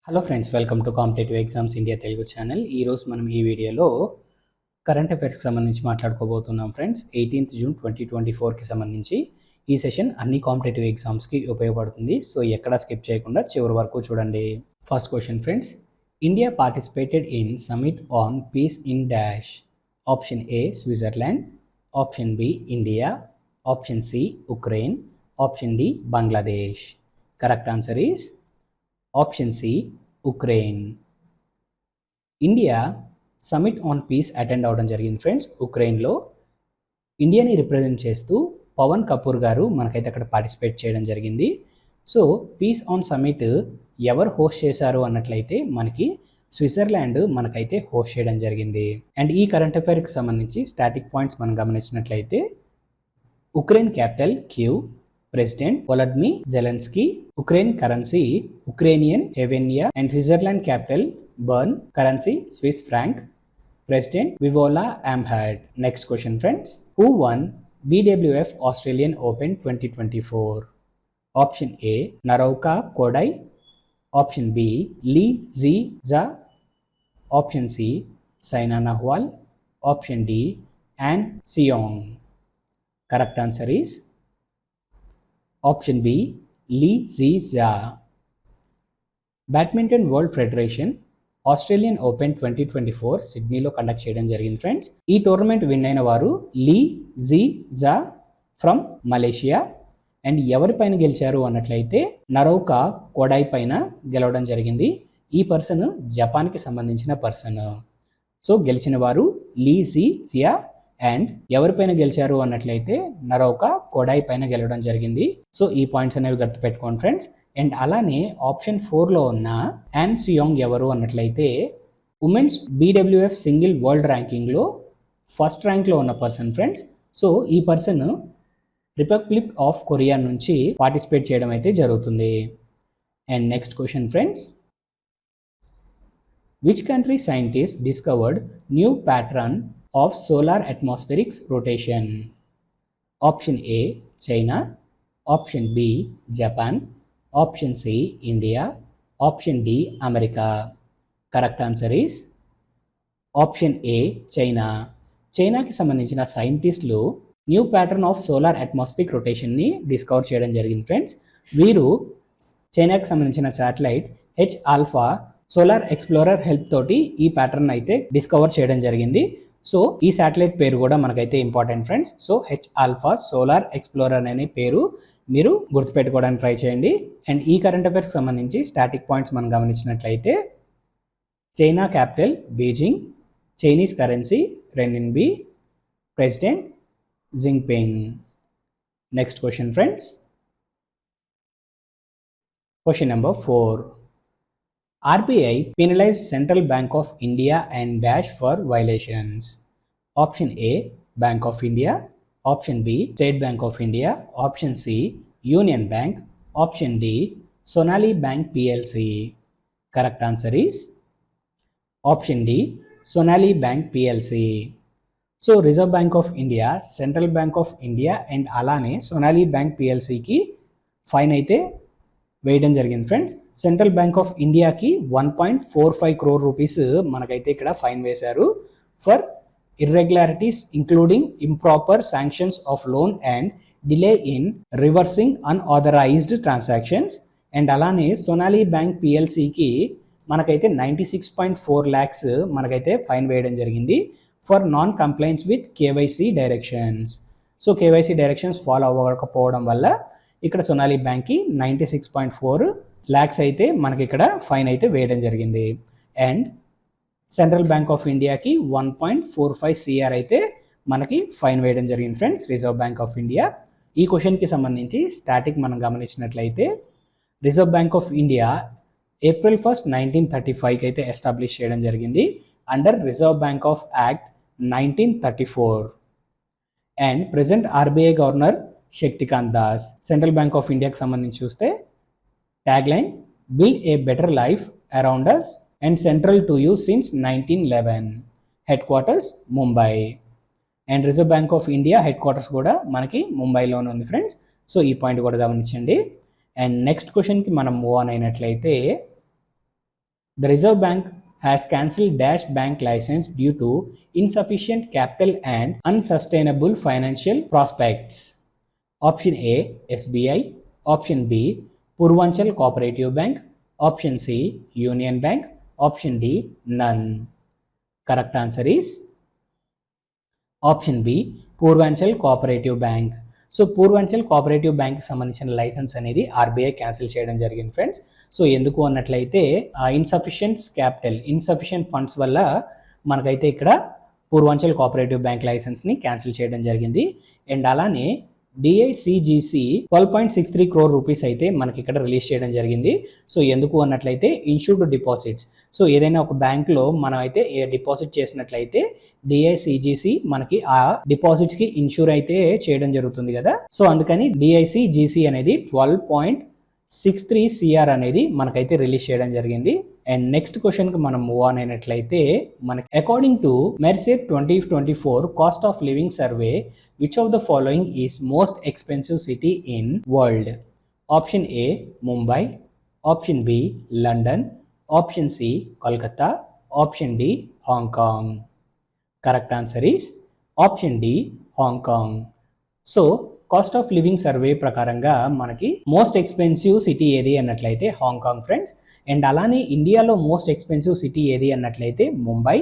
Hello friends, welcome to competitive exams India Telugu channel. ఈరోజు మనం ఈ వీడియోలో కరెంట్ అఫైర్స్కి సంబంధించి మాట్లాడుకోబోతున్నాం ఫ్రెండ్స్. 18th June 2024కి సంబంధించి ఈ సెషన్ అన్ని కాంపిటేటివ్ ఎగ్జామ్స్కి ఉపయోగపడుతుంది. సో ఎక్కడ స్కిప్ చేయకుండా చివరి వరకు చూడండి. First question friends, India participated in summit on peace in dash. Option A Switzerland, option B India, option C Ukraine, option D Bangladesh. Correct answer is option C Ukraine. India summit on peace attend అవ్వడం జరిగింది friends. ఉక్రెయిన్లో ఇండియాని represent చేస్తూ పవన్ కపూర్ గారు మనకైతే అక్కడ participate చేయడం జరిగింది. సో పీస్ ఆన్ సమిట్ ఎవరు హోస్ట్ చేశారు అన్నట్లయితే మనకి స్విట్జర్లాండ్ మనకైతే హోస్ట్ చేయడం జరిగింది. అండ్ ఈ కరెంట్ అఫైర్కి సంబంధించి స్టాటిక్ పాయింట్స్ మనం గమనించినట్లయితే Ukraine capital Kyiv, president Volodymyr Zelensky, Ukraine currency Ukrainian hryvnia, and Switzerland capital Bern, currency Swiss franc, president Viola Amherd. Next question friends, who won BWF Australian open 2024? Option A Naraoka Kodai, option B Lee Zii Jia, option C Saina Nehwal, option D An Seyoung. Correct answer is option B Lee Zii Jia. Badminton world federation Australian open 2024 సిడ్నీలో conduct చేయడం జరిగింది friends. ఈ tournament win అయిన వారు లీ Zii జా from Malaysia. And ఎవరిపైన గెలిచారు అన్నట్లయితే నరౌకా కోడై పైన గెలవడం జరిగింది. ఈ పర్సన్ జపాన్కి సంబంధించిన పర్సన్. సో గెలిచిన వారు లీ జీ జియా. అండ్ ఎవరిపైన గెలిచారు అన్నట్లయితే నరౌకా కోడై పైన గెలవడం జరిగింది. సో ఈ పాయింట్స్ అనేవి గుర్తుపెట్టుకోండి ఫ్రెండ్స్. అండ్ అలానే ఆప్షన్ 4లో ఉన్న యాన్ సియోంగ్ ఎవరు అన్నట్లయితే ఉమెన్స్ BWF సింగిల్ వరల్డ్ ర్యాంకింగ్లో ఫస్ట్ ర్యాంక్లో ఉన్న పర్సన్ ఫ్రెండ్స్. సో ఈ పర్సన్ రిపబ్లిక్ ఆఫ్ కొరియా నుంచి పార్టిసిపేట్ చేయడం అయితే జరుగుతుంది. And next question friends, which country scientist discovered new pattern of solar atmospheric rotation? Option A China, Option B Japan, Option C India, Option D America. Correct answer is Option A China. చైనాకి సంబంధించిన సైంటిస్టులు new pattern of solar atmospheric రొటేషన్ని discover చేయడం జరిగింది friends. వీరు చైనాకి సంబంధించిన satellite H alpha solar explorer help తోటి ఈ ప్యాటర్న్ అయితే డిస్కవర్ చేయడం జరిగింది. సో ఈ శాటిలైట్ పేరు కూడా మనకైతే important friends. So H alpha solar explorer అనే పేరు మీరు గుర్తుపెట్టుకోవడానికి ట్రై చేయండి. అండ్ ఈ కరెంట్ అఫైర్స్కి సంబంధించి స్టాటిక్ పాయింట్స్ మనం గమనించినట్లయితే China capital Beijing, Chinese currency renminbi, president Jinping. Next question friends, question number 4. RBI penalized Central Bank of India and dash for violations. Option A Bank of India, Option B State Bank of India, Option C Union Bank, Option D Sonali Bank PLC. Correct answer is Option D Sonali Bank PLC. So Reserve Bank of India, Central Bank of India and అలానే Sonali bank PLCకి fine అయితే వేయడం జరిగింది friends. Central Bank of ఇండియాకి 1.45 crore rupees మనకైతే ఇక్కడ fine వేశారు for irregularities including improper sanctions of loan and delay in reversing unauthorised transactions. And అలానే Sonali bank PLCకి మనకైతే 96.4 lakhs మనకైతే ఫైన్ వేయడం జరిగింది for non compliance with KYC directions. So KYC directions follow అవ్వకపోవడం వల్ల ఇక్కడ సొనాలి బ్యాంక్కి 96.4 lakhs అయితే మనకి ఇక్కడ ఫైన్ అయితే వేయడం జరిగింది. అండ్ సెంట్రల్ బ్యాంక్ ఆఫ్ ఇండియాకి 1.45 crore అయితే మనకి ఫైన్ వేయడం జరిగింది friends, Reserve Bank of India. ఈ క్వశ్చన్కి సంబంధించి స్టాటిక్ మనం గమనించినట్లయితే Reserve Bank of India April 1st, 1935కి అయితే ఎస్టాబ్లిష్ చేయడం జరిగింది under Reserve Bank of Act 1934. And present RBI governor Shaktikanta Das. Central Bank of ఇండియాకి సంబంధించి చూస్తే tagline build a better life around us and central to you since 1911. Headquarters Mumbai. And Reserve Bank of India headquarters కూడా మనకి ముంబైలోనే ఉంది friends. So ఈ point కూడా గమనించండి. And next క్వశ్చన్కి మనం మూవ్ ఆన్ అయినట్లయితే The Reserve Bank has cancelled Dash Bank license due to insufficient capital and unsustainable financial prospects. Option A, SBI. Option B, Purvanchal Cooperative Bank. Option C, Union Bank. Option D, none. Correct answer is option B, Purvanchal Cooperative Bank. So Purvanchal cooperative bank సంబంధించిన licence అనేది RBI cancel చేయడం జరిగింది friends. So ఎందుకు అన్నట్లయితే insufficient funds వల్ల మనకైతే ఇక్కడ Purvanchal cooperative bank లైసెన్స్ని cancel చేయడం జరిగింది. అండ్ అలానే డిఐసిజిసి 12.63 crore రూపీస్ అయితే మనకి ఇక్కడ రిలీజ్ చేయడం జరిగింది. సో ఎందుకు అన్నట్లయితే ఇన్సూర్డ్ డిపాజిట్స్. సో ఏదైనా ఒక బ్యాంక్లో మనం అయితే డిపాజిట్ చేసినట్లయితే డిఐసిజిసి మనకి ఆ డిపాజిట్స్ కి ఇన్సూర్ అయితే చేయడం జరుగుతుంది కదా. సో అందుకని డిఐసిజిసి అనేది 12.63 CR అనేది మనకైతే రిలీజ్ చేయడం జరిగింది. అండ్ నెక్స్ట్ క్వశ్చన్ కి మనం మూవ్ ఆన్ అయినట్లయితే మనకి according to Mercer 2024 cost of living survey which of the following is most expensive city in world? Option A Mumbai, option B London, option C Kolkata, option D Hong Kong. Correct answer is option D Hong Kong. So cost of living survey ప్రకారంగా మనకి most expensive city ఏది అన్నట్లయితే Hong Kong friends. And అలానే ఇండియాలో most expensive city ఏది అన్నట్లయితే Mumbai.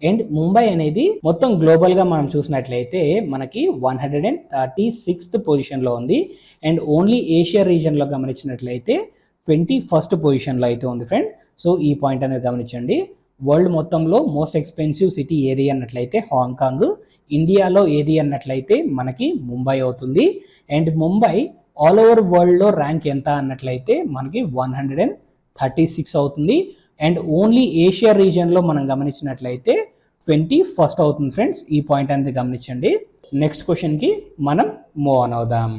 And Mumbai అనేది మొత్తం గ్లోబల్గా మనం చూసినట్లయితే మనకి 136th పొజిషన్లో ఉంది. అండ్ ఓన్లీ ఏషియా రీజన్లో గమనించినట్లయితే 21st పొజిషన్లో అయితే ఉంది ఫ్రెండ్. సో ఈ పాయింట్ అనేది గమనించండి. వరల్డ్ మొత్తంలో మోస్ట్ ఎక్స్పెన్సివ్ సిటీ ఏది అన్నట్లయితే హాంకాంగ్, ఇండియాలో ఏది అన్నట్లయితే మనకి ముంబై అవుతుంది. అండ్ ముంబై ఆల్ ఓవర్ వరల్డ్లో ర్యాంక్ ఎంత అన్నట్లయితే మనకి 136 అవుతుంది. అండ్ ఓన్లీ ఏషియా రీజియన్లో మనం గమనించినట్లయితే 21st అవుతుంది ఫ్రెండ్స్. ఈ పాయింట్ అనేది గమనించండి. నెక్స్ట్ క్వశ్చన్కి మనం మూవ్ ఆన్ అవుదాం.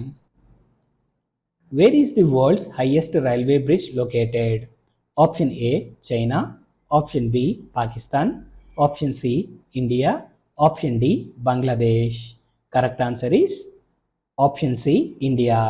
Where is the world's highest railway bridge located? Option A China, option B Pakistan, option C India, option D Bangladesh. Correct answer is option C India.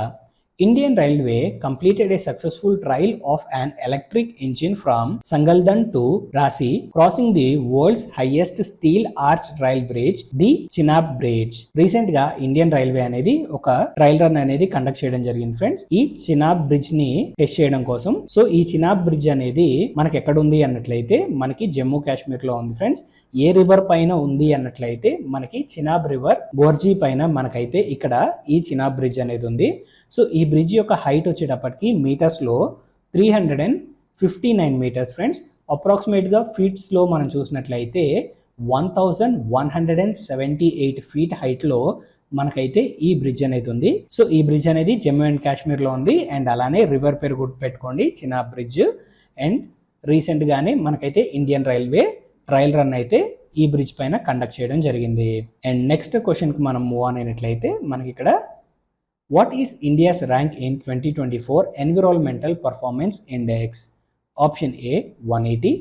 Indian Railway completed a successful trial of an electric engine from Sangaldan to Rasi, crossing the world's highest steel arched rail bridge, the Chenab Bridge. Recent గా Indian railway అనేది ఒక trial run అనేది conduct చేయడం జరిగింది friends, ఈ Chenab bridge ని test చేయడం కోసం. సో ఈ చినాబ్ బ్రిడ్జ్ అనేది మనకి ఎక్కడ ఉంది అన్నట్లయితే మనకి జమ్మూ కాశ్మీర్ లో ఉంది ఫ్రెండ్స్. ఏ రివర్ పైన ఉంది అన్నట్లయితే మనకి చినాబ్ రివర్ గోర్జీ పైన మనకైతే ఇక్కడ ఈ చినాబ్ బ్రిడ్జ్ అనేది ఉంది. సో ఈ బ్రిడ్జ్ యొక్క హైట్ వచ్చేటప్పటికి మీటర్స్లో 359 మీటర్స్ ఫ్రెండ్స్. అప్రాక్సిమేట్గా ఫీట్స్లో మనం చూసినట్లయితే 1178 ఫీట్ హైట్లో మనకైతే ఈ బ్రిడ్జ్ అనేది ఉంది. సో ఈ బ్రిడ్జ్ అనేది జమ్మూ అండ్ కాశ్మీర్లో ఉంది. అండ్ అలానే రివర్ పేరు గుర్తు పెట్టుకోండి, చినాబ్ బ్రిడ్జ్. అండ్ రీసెంట్గానే మనకైతే ఇండియన్ రైల్వే ట్రయల్ రన్ అయితే ఈ బ్రిడ్జ్ పైన కండక్ట్ చేయడం జరిగింది. అండ్ నెక్స్ట్ క్వశ్చన్కి మనం మూవ్ ఆన్ అయినట్లయితే మనకి ఇక్కడ what is India's rank in 2024 environmental performance index? Option A 180,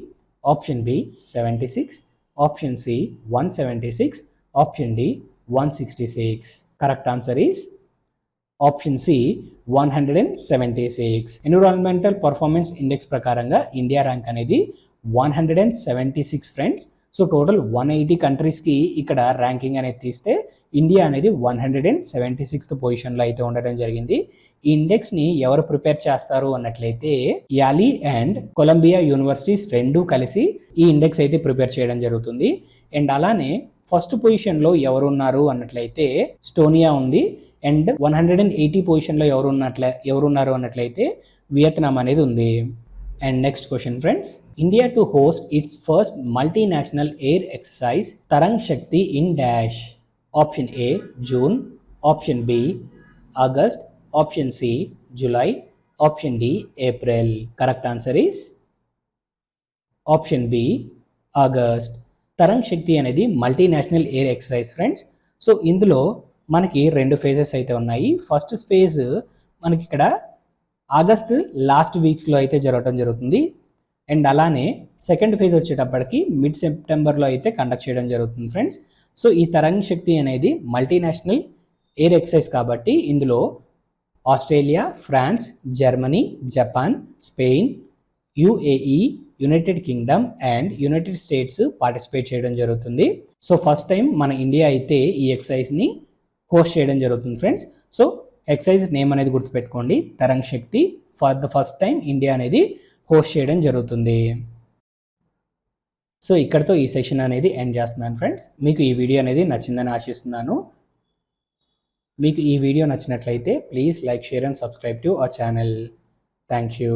option B 76, option C 176, option D 166. Correct answer is option C 176. Environmental performance index ప్రకారంగా ఇండియా ర్యాంక్ అనేది 176 friends. So total 180 కంట్రీస్కి ఇక్కడ ranking అనేది తీస్తే India అనేది 176th పొజిషన్లో అయితే ఉండడం జరిగింది. ఈ ఇండెక్స్ని ఎవరు ప్రిపేర్ చేస్తారు అన్నట్లయితే యాలీ అండ్ కొలంబియా యూనివర్సిటీస్ రెండూ కలిసి ఈ ఇండెక్స్ అయితే ప్రిపేర్ చేయడం జరుగుతుంది. అండ్ అలానే ఫస్ట్ పొజిషన్లో ఎవరున్నారు అన్నట్లయితే స్టోనియా ఉంది. అండ్ 180 పొజిషన్లో ఎవరున్నారు అన్నట్లయితే వియత్నాం అనేది ఉంది. And next question friends, India to host its first multinational air exercise Tarang Shakti in dash. Option A June, option B August, option C July, option D April. Correct answer is option B August. Tarang Shakti అనేది multinational air exercise friends. So ఇందులో మనకి 2 phases అయితే ఉన్నాయి. First phase మనకి ఇక్కడ August last వీక్స్లో అయితే జరగడం జరుగుతుంది. అండ్ అలానే సెకండ్ ఫేజ్ వచ్చేటప్పటికి మిడ్ సెప్టెంబర్లో అయితే కండక్ట్ చేయడం జరుగుతుంది ఫ్రెండ్స్. సో ఈ తరంగ్ శక్తి అనేది మల్టీనేషనల్ ఎయిర్ ఎక్సర్సైజ్ కాబట్టి ఇందులో Australia, France, Germany, Japan, Spain, UAE, United Kingdom and United States participate చేయడం జరుగుతుంది. సో ఫస్ట్ టైం మన ఇండియా అయితే ఈ ఎక్సర్సైజ్ని హోస్ట్ చేయడం జరుగుతుంది ఫ్రెండ్స్. సో ఎక్సర్సైజ్ నేమ్ అనేది గుర్తుపెట్టుకోండి, Tarang Shakti. For the first time India అనేది హోస్ట్ చేయడం జరుగుతుంది. సో ఇక్కడతో ఈ సెషన్ అనేది ఎండ్ చేస్తున్నాను ఫ్రెండ్స్. మీకు ఈ వీడియో అనేది నచ్చిందని ఆశిస్తున్నాను. మీకు ఈ వీడియో నచ్చినట్లయితే please like, share and subscribe to our channel. Thank you.